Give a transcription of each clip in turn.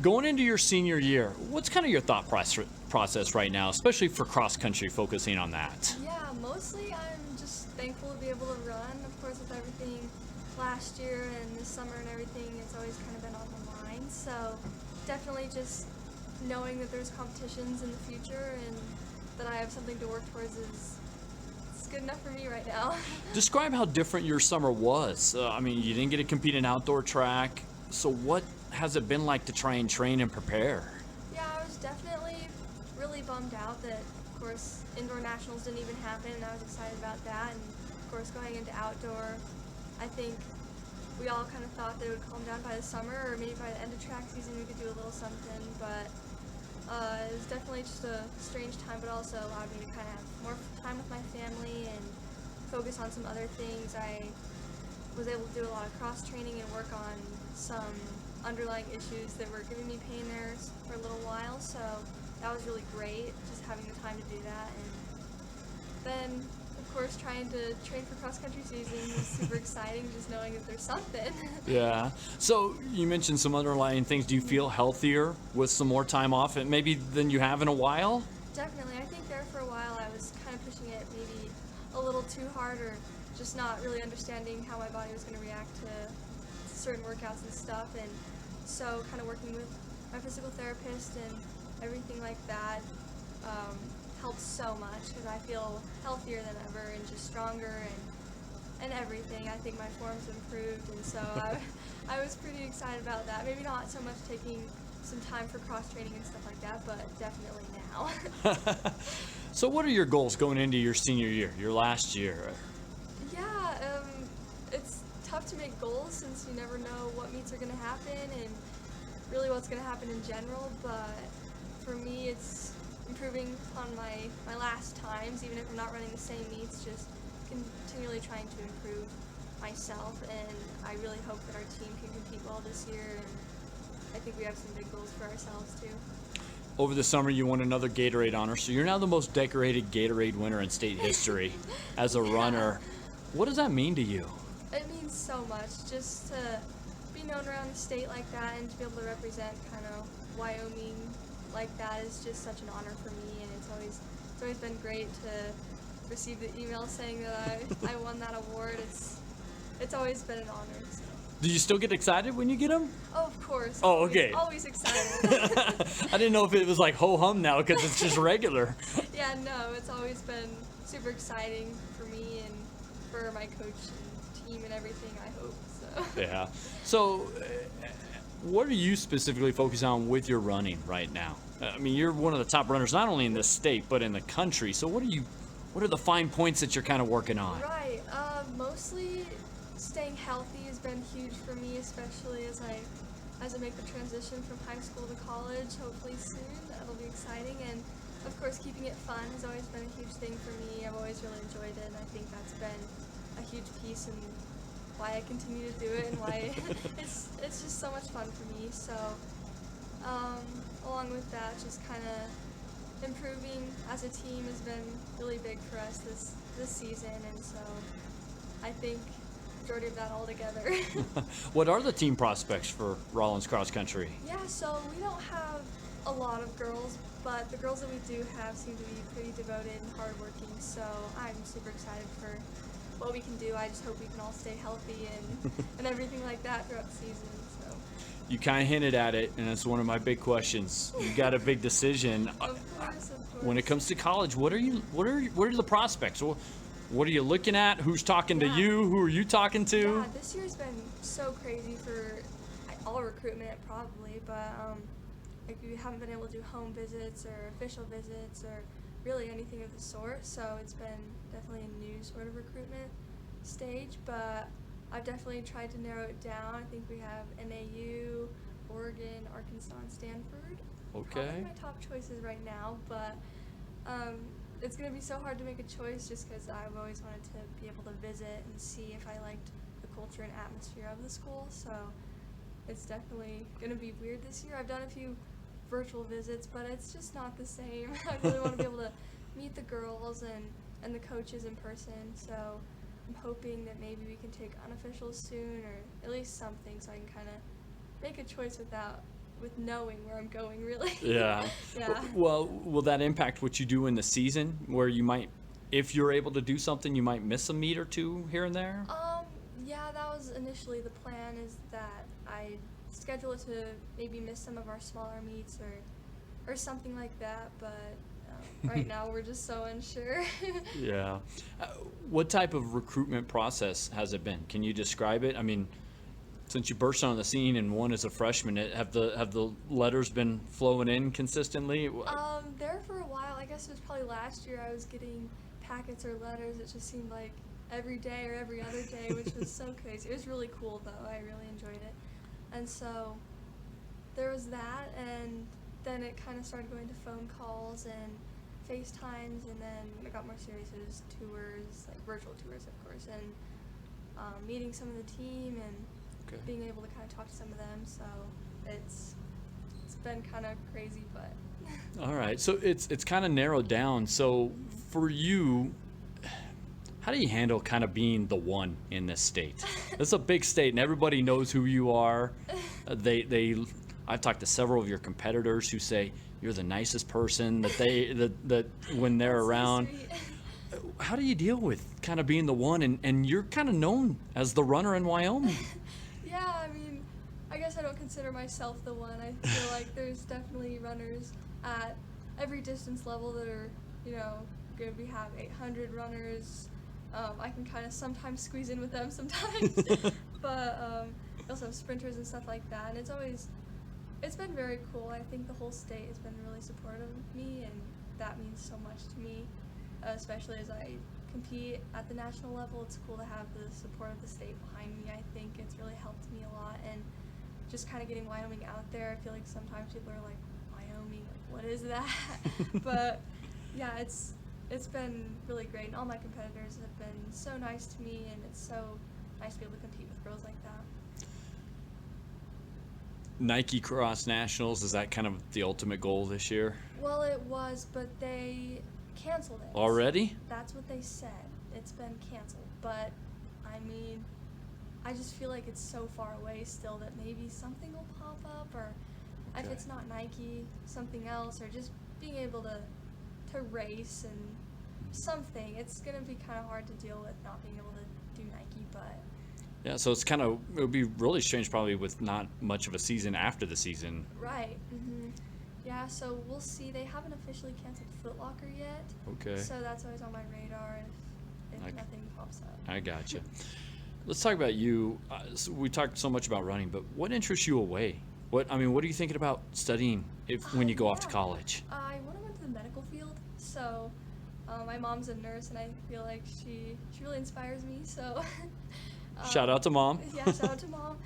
Going into your senior year, what's kind of your thought process right now, especially for cross country, focusing on that? Yeah, mostly I'm just thankful to be able to run. Of course, with everything last year and this summer and everything, it's always kind of been on the line. So definitely just knowing that there's competitions in the future and that I have something to work towards is it's good enough for me right now. Describe how different your summer was. I mean, you didn't get to compete in outdoor track. So what has it been like to try and train and prepare? Yeah, I was definitely really bummed out that, of course, indoor nationals didn't even happen, and I was excited about that. And of course, going into outdoor, I think we all kind of thought that it would calm down by the summer, or maybe by the end of track season we could do a little something. But it was definitely just a strange time, but also allowed me to kind of have more time with my family and focus on some other things. I was able to do a lot of cross training and work on some underlying issues that were giving me pain there for a little while, so that was really great, just having the time to do that. And then, of course, trying to train for cross-country season was super exciting, just knowing that there's something. Yeah. So you mentioned some underlying things. Do you feel healthier with some more time off, and maybe than you have in a while? Definitely. I think there for a while I was kind of pushing it maybe a little too hard, or just not really understanding how my body was going to react to certain workouts and stuff. And so kind of working with my physical therapist and everything like that helped so much, because I feel healthier than ever and just stronger and everything. I think my form's improved, and so I was pretty excited about that. Maybe not so much taking some time for cross training and stuff like that, but definitely now. So what are your goals going into your senior year, your last year? Yeah, it's tough to make goals since you never know what meets are going to happen and really what's going to happen in general, but for me it's improving on my last times, even if I'm not running the same meets, just continually trying to improve myself, and I really hope that our team can compete well this year, and I think we have some big goals for ourselves too. Over the summer, you won another Gatorade honor, so you're now the most decorated Gatorade winner in state history as a runner. What does that mean to you? It means so much, just to be known around the state like that and to be able to represent kind of Wyoming like that is just such an honor for me, and it's always been great to receive the email saying that I won that award. It's always been an honor. So. Do you still get excited when you get them? Oh, of course. Oh, okay. Always excited. I didn't know if it was like ho-hum now because it's just regular. Yeah, no, it's always been super exciting for me and for my coach and team and everything, I hope. So. Yeah. So, what are you specifically focused on with your running right now? I mean, you're one of the top runners not only in this state but in the country. So, what are the fine points that you're kind of working on? Right. Mostly staying healthy has been huge for me, especially as I make the transition from high school to college, hopefully soon. That'll be exciting. And of course, keeping it fun has always been a huge thing for me. I've always really enjoyed it, and I think that's been a huge piece in why I continue to do it and why it's just so much fun for me. So along with that, just kind of improving as a team has been really big for us this season, and so I think majority of that all together. What are the team prospects for Rawlins Cross Country? Yeah, so we don't have a lot of girls, but the girls that we do have seem to be pretty devoted and hardworking, so I'm super excited for what we can do. I just hope we can all stay healthy and everything like that throughout the season. So. You kind of hinted at it, and it's one of my big questions. You got a big decision. Of course. When it comes to college, what are the prospects? What are you looking at? Who's talking to you? Who are you talking to? Yeah, this year's been so crazy for all recruitment probably, but like we haven't been able to do home visits or official visits or really anything of the sort, so it's been definitely a new sort of recruitment stage, but I've definitely tried to narrow it down. I think we have NAU, Oregon, Arkansas, and Stanford. Okay. Probably my top choices right now, but it's going to be so hard to make a choice just because I've always wanted to be able to visit and see if I liked the culture and atmosphere of the school, so it's definitely going to be weird this year. I've done a few virtual visits, but it's just not the same. I really want to be able to meet the girls and the coaches in person, so I'm hoping that maybe we can take unofficials soon, or at least something, so I can kind of make a choice without with knowing where I'm going, really. Yeah. Yeah. Well, will that impact what you do in the season, where you might, if you're able to do something, you might miss a meet or two here and there? Yeah, that was initially the plan, is that I schedule it to maybe miss some of our smaller meets or something like that, but right now we're just so unsure. Yeah. What type of recruitment process has it been? Can you describe it? I mean, since you burst on the scene and one as a freshman, have the letters been flowing in consistently? There for a while, I guess it was probably last year, I was getting packets or letters. It just seemed like every day or every other day, which was so crazy. It was really cool, though. I really enjoyed it. And so there was that, and then it kind of started going to phone calls and FaceTimes, and then when it got more serious, it was tours, like virtual tours, of course, and meeting some of the team and Okay. being able to kind of talk to some of them. So it's been kind of crazy, but All right. So it's kind of narrowed down. So for you, how do you handle kind of being the one in this state? It's a big state, and everybody knows who you are. I've talked to several of your competitors who say you're the nicest person that when they're That's so around. sweet. How do you deal with kind of being the one, and you're kind of known as the runner in Wyoming? Yeah, I mean, I guess I don't consider myself the one. I feel like there's definitely runners at every distance level that are, good. We have 800 runners. I can kind of sometimes squeeze in with them sometimes, but we also have sprinters and stuff like that. And it's been very cool. I think the whole state has been really supportive of me, and that means so much to me, especially as I compete at the national level. It's cool to have the support of the state behind me. I think it's really helped me a lot, and just kind of getting Wyoming out there. I feel like sometimes people are like, Wyoming, like, what is that? But yeah, it's been really great, and all my competitors have been so nice to me, and it's so nice to be able to compete with girls like that. Nike Cross Nationals, is that kind of the ultimate goal this year? Well, it was, but they canceled it. Already? That's what they said. It's been canceled, but I mean, I just feel like it's so far away still that maybe something will pop up, or if Okay. it's not Nike, something else, or just being able to race and something. It's gonna be kind of hard to deal with not being able to do Nike, but Yeah, so it would be really strange probably with not much of a season after the season. right. Yeah, so we'll see. They haven't officially canceled Foot Locker yet. Okay. So that's always on my radar if Okay. nothing pops up. I gotcha. Let's talk about you. So we talked so much about running, but what interests you away? What are you thinking about studying when you go off to Yeah. college? I want to go into the medical field. So my mom's a nurse, and I feel like she really inspires me. So Shout out to Mom. Yeah, shout out to Mom.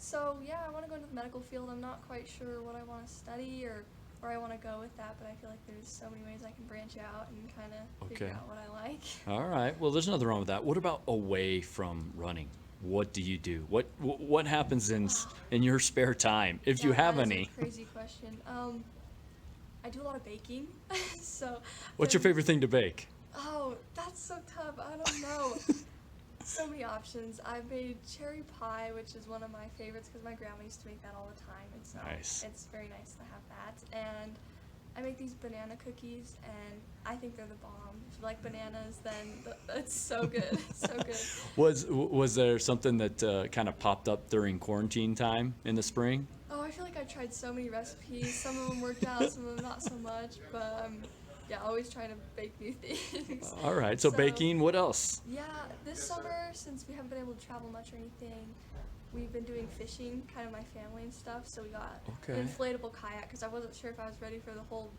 So yeah, I want to go into the medical field. I'm not quite sure what I want to study or where I want to go with that, but I feel like there's so many ways I can branch out and kind of figure Okay. out what I like. All right. Well, there's nothing wrong with that. What about away from running? What do you do? What happens in your spare time, if you Yeah, have that is any? a crazy question. I do a lot of baking. So What's your then- favorite thing to bake? Oh, that's so tough. I don't know. So many options. I made cherry pie, which is one of my favorites because my grandma used to make that all the time, and so Nice. it's very nice to have that. And I make these banana cookies, and I think they're the bomb. If you like bananas, then it's so good. So good. Was there something that kind of popped up during quarantine time in the spring? Oh, I feel like I tried so many recipes. Some of them worked out, some of them not so much. But yeah, always trying to bake new things. All right. So baking. What else? Yeah, this summer, since we haven't been able to travel much or anything, we've been doing fishing, kind of my family and stuff. So we got Okay. an inflatable kayak because I wasn't sure if I was ready for the whole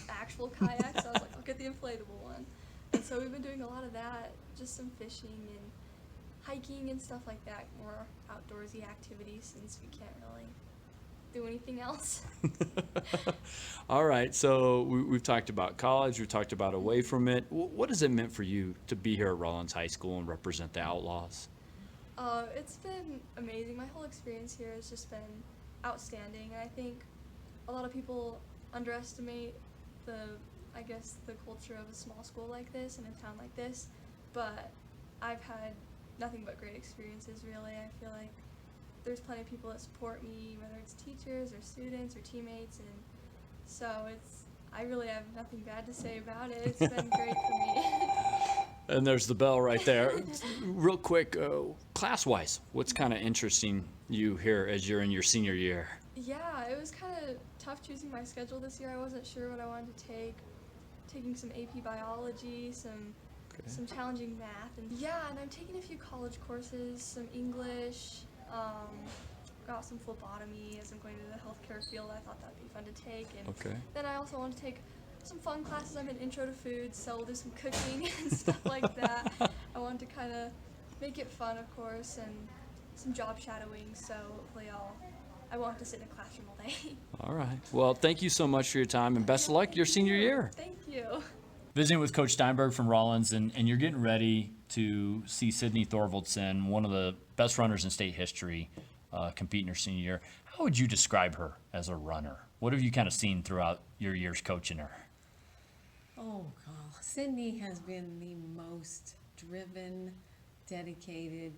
actual kayak. So I was like, I'll get the inflatable one. And so we've been doing a lot of that, just some fishing and hiking and stuff like that, more outdoorsy activities since we can't really do anything else. All right. So we've talked about college. We've talked about away from it. What has it meant for you to be here at Rawlins High School and represent the Outlaws? It's been amazing. My whole experience here has just been outstanding. And I think a lot of people underestimate the culture of a small school like this and a town like this. But I've had nothing but great experiences, really. I feel like there's plenty of people that support me, whether it's teachers or students or teammates, and so I really have nothing bad to say about it. It's been great for me. And there's the bell right there. Real quick, class-wise, what's kind of interesting you here as you're in your senior year? Yeah, it was kind of tough choosing my schedule this year. I wasn't sure what I wanted to take. Taking some AP biology, some challenging math, and and I'm taking a few college courses, some English, got some phlebotomy as I'm going to the healthcare field. I thought that'd be fun to take, and then I also want to take some fun classes. I'm in Intro to Food, so we'll do some cooking and stuff like that. I want to kind of make it fun, of course, and some job shadowing, so hopefully I won't have to sit in a classroom all day. All right. Well, thank you so much for your time, and best of luck your senior year. Thank you. Visiting with Coach Steinberg from Rawlins, and you're getting ready to see Sydney Thorvaldson, one of the best runners in state history, compete in her senior year. How would you describe her as a runner? What have you kind of seen throughout your years coaching her? Oh, God. Sydney has been the most driven, dedicated,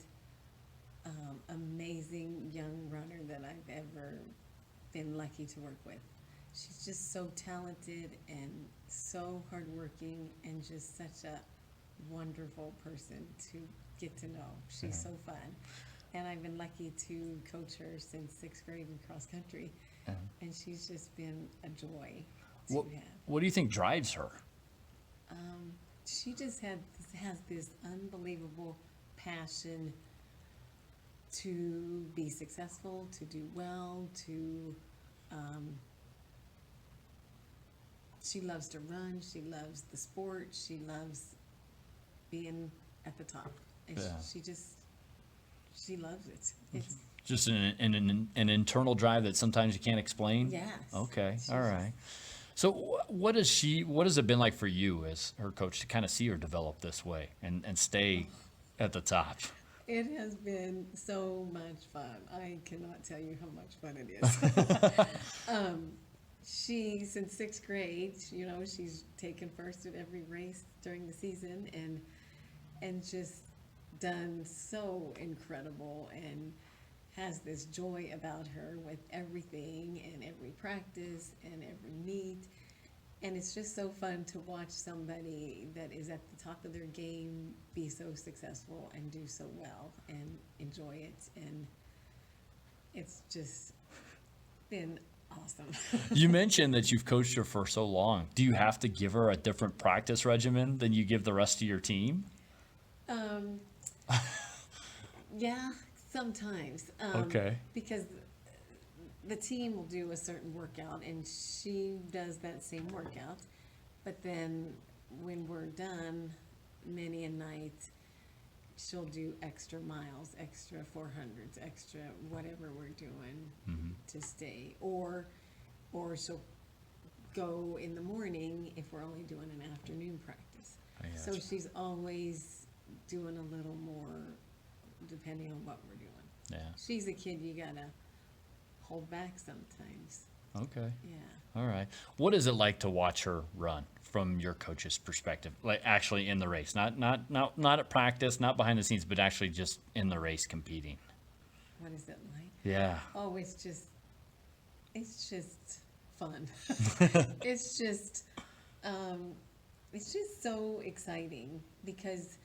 amazing young runner that I've ever been lucky to work with. She's just so talented and so hardworking and just such a wonderful person to get to know. She's so fun. And I've been lucky to coach her since 6th grade in cross country. And she's just been a joy to have. What do you think drives her? She just has this unbelievable passion to be successful, to do well, she loves to run, she loves the sport, she loves being at the top. And she loves it. It's Just an internal drive that sometimes you can't explain? Yes. Okay, all right. So what has it been like for you as her coach to kind of see her develop this way and stay at the top? It has been so much fun. I cannot tell you how much fun it is. Since 6th grade, she's taken first at every race during the season and just done so incredible and has this joy about her with everything and every practice and every meet. And it's just so fun to watch somebody that is at the top of their game be so successful and do so well and enjoy it. And it's just been awesome. You mentioned that you've coached her for so long. Do you have to give her a different practice regimen than you give the rest of your team? Yeah, sometimes. Because the team will do a certain workout and she does that same workout, but then when we're done, many a night she'll do extra miles, extra 400s, extra whatever we're doing to stay, or she'll go in the morning if we're only doing an afternoon practice. So she's always doing a little more depending on what we're doing. Yeah. She's a kid you gotta hold back sometimes. Okay. Yeah. All right. What is it like to watch her run from your coach's perspective? Like actually in the race, not at practice, not behind the scenes, but actually just in the race competing. What is it like? Yeah. Oh, it's just fun. It's just so exciting because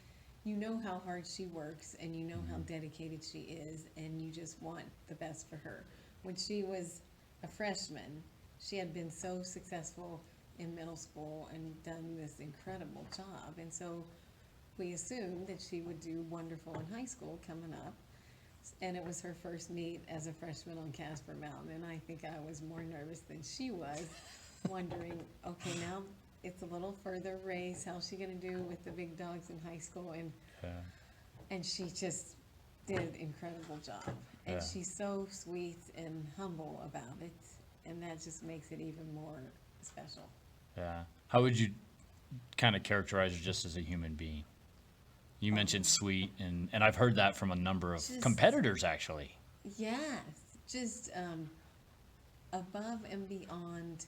you know how hard she works and you know how dedicated she is and you just want the best for her. When she was a freshman, she had been so successful in middle school and done this incredible job. And so we assumed that she would do wonderful in high school coming up. And it was her first meet as a freshman on Casper Mountain. And I think I was more nervous than she was, wondering, okay, now it's a little further race. How's she going to do with the big dogs in high school? And she just did an incredible job. And she's so sweet and humble about it. And that just makes it even more special. Yeah. How would you kind of characterize her just as a human being? You mentioned sweet, and I've heard that from a number of competitors, actually. Yes. Just above and beyond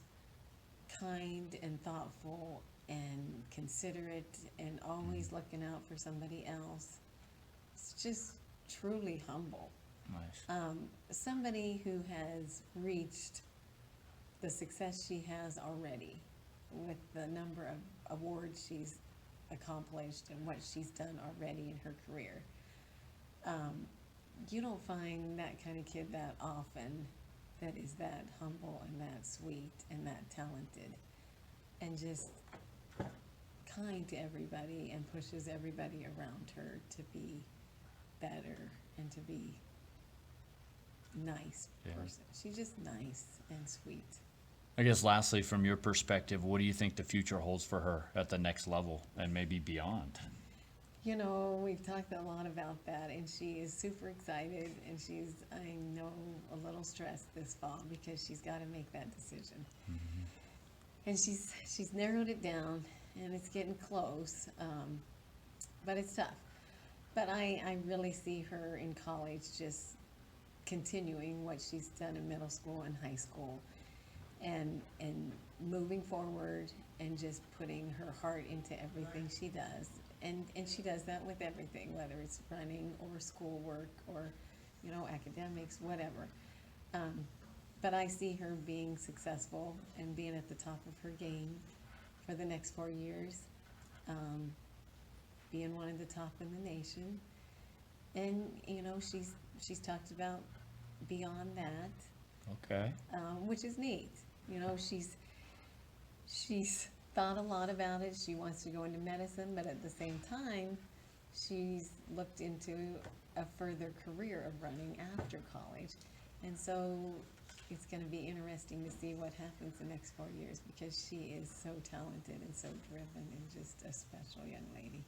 kind and thoughtful and considerate and always looking out for somebody else. It's just truly humble. Nice. Somebody who has reached the success she has already with the number of awards she's accomplished and what she's done already in her career. You don't find that kind of kid that often, that is that humble and that sweet and that talented and just kind to everybody and pushes everybody around her to be better and to be nice Yeah. person. She's just nice and sweet. I guess lastly, from your perspective, what do you think the future holds for her at the next level and maybe beyond? You know, we've talked a lot about that, and she is super excited, and she's, I know, a little stressed this fall because she's got to make that decision. And she's narrowed it down, and it's getting close, but it's tough. But I really see her in college just continuing what she's done in middle school and high school, and moving forward and just putting her heart into everything she does. And she does that with everything, whether it's running or schoolwork or, you know, academics, whatever. But I see her being successful and being at the top of her game for the next 4 years, being one of the top in the nation. And, you know, she's talked about beyond that, Okay. which is neat. You know, she's thought a lot about it. She wants to go into medicine, but at the same time, she's looked into a further career of running after college. And so it's going to be interesting to see what happens the next 4 years because she is so talented and so driven and just a special young lady.